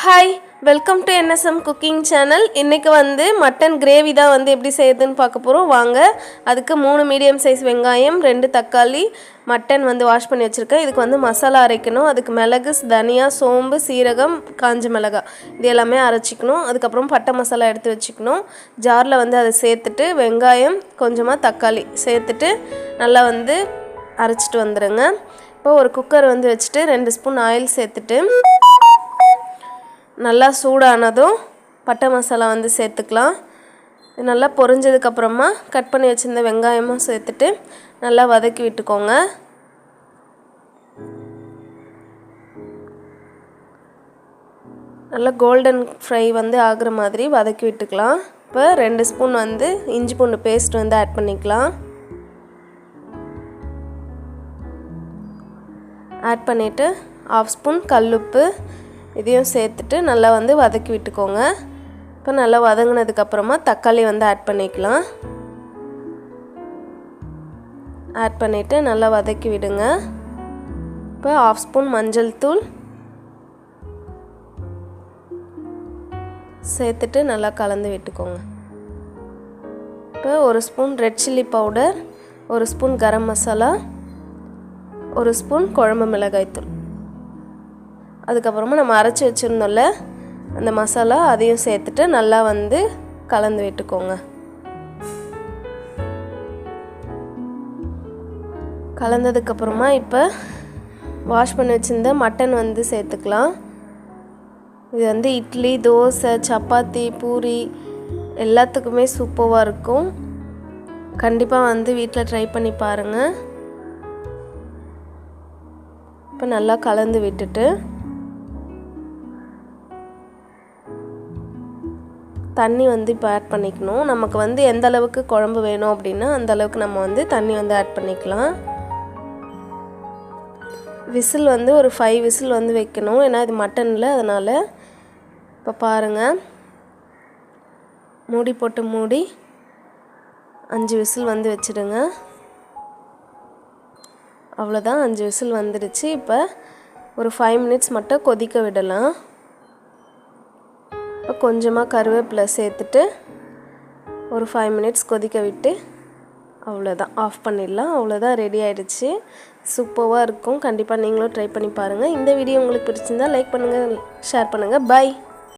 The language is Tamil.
Hi, welcome to NSM cooking channel. இன்றைக்கி மட்டன் கிரேவி தான் எப்படி செய்யுதுன்னு பார்க்க போகிறோம். வாங்க. அதுக்கு 3 மீடியம் சைஸ் வெங்காயம், 2 தக்காளி, மட்டன் வாஷ் பண்ணி வச்சுருக்கேன். இதுக்கு மசாலா அரைக்கணும். அதுக்கு மிளகு, தனியா, சோம்பு, சீரகம், காஞ்ச மிளகாய் இது எல்லாமே அரைச்சிக்கணும். அதுக்கப்புறம் பட்டை மசாலா எடுத்து வச்சுக்கணும். ஜாரில் அதை சேர்த்துட்டு வெங்காயம் கொஞ்சமாக தக்காளி சேர்த்துட்டு நல்லா அரைச்சிட்டு வந்துடுங்க. இப்போ ஒரு குக்கர் வச்சுட்டு 2 ஸ்பூன் ஆயில் சேர்த்துட்டு நல்லா சூடானதும் பட்டை மசாலா சேர்த்துக்கலாம். நல்லா பொரிஞ்சதுக்கப்புறமா கட் பண்ணி வச்சுருந்த வெங்காயமும் சேர்த்துட்டு நல்லா வதக்கி விட்டுக்கோங்க. நல்லா கோல்டன் ஃப்ரை ஆகிற மாதிரி வதக்கி விட்டுக்கலாம். இப்போ 2 ஸ்பூன் இஞ்சி பூண்டு பேஸ்ட் ஆட் பண்ணிக்கலாம். ஆட் பண்ணிவிட்டு 1/2 ஸ்பூன் கல்லுப்பு இதையும் சேர்த்துட்டு நல்லா வதக்கி விட்டுக்கோங்க. இப்போ நல்லா வதங்கினதுக்கப்புறமா தக்காளி ஆட் பண்ணிக்கலாம். ஆட் பண்ணிவிட்டு நல்லா வதக்கி விடுங்க. இப்போ 1/2 ஸ்பூன் மஞ்சள் தூள் சேர்த்துட்டு நல்லா கலந்து விட்டுக்கோங்க. இப்போ 1 spoon red chilli powder, 1 spoon garam masala, 1 spoon குழம்பு மிளகாய்த்தூள், அதுக்கப்புறமா நம்ம அரைச்சி வச்சுருந்தோம்ல அந்த மசாலா அதையும் சேர்த்துட்டு நல்லா கலந்து விட்டுக்கோங்க. கலந்ததுக்கப்புறமா இப்போ வாஷ் பண்ணி வச்சுருந்த மட்டன் சேர்த்துக்கலாம். இது இட்லி, தோசை, சப்பாத்தி, பூரி எல்லாத்துக்குமே சூப்பராக இருக்கும். கண்டிப்பாக வீட்டில் ட்ரை பண்ணி பாருங்கள். இப்போ நல்லா கலந்து விட்டுட்டு தண்ணி இப்போ ஆட் பண்ணிக்கணும். நமக்கு எந்த அளவுக்கு குழம்பு வேணும் அப்படின்னா அந்த அளவுக்கு நம்ம தண்ணி ஆட் பண்ணிக்கலாம். விசில் ஒரு 5 விசில் வைக்கணும். ஏன்னா இது மட்டனில், அதனால் இப்போ பாருங்கள், மூடி போட்டு மூடி 5 விசில் வச்சிடுங்க. அவ்வளோதான், 5 விசில் வந்துடுச்சு. இப்போ ஒரு 5 மினிட்ஸ் மட்டும் கொதிக்க விடலாம். இப்போ கொஞ்சமாக கருவேப்பிலை சேர்த்துட்டு ஒரு 5 மினிட்ஸ் கொதிக்க விட்டு அவ்வளோதான், ஆஃப் பண்ணிடலாம். அவ்வளோதான், ரெடி ஆகிடுச்சு. சூப்பராக இருக்கும். கண்டிப்பாக நீங்களும் ட்ரை பண்ணி பாருங்கள். இந்த வீடியோ உங்களுக்கு பிடிச்சிருந்தால் லைக் பண்ணுங்கள், ஷேர் பண்ணுங்கள். பை.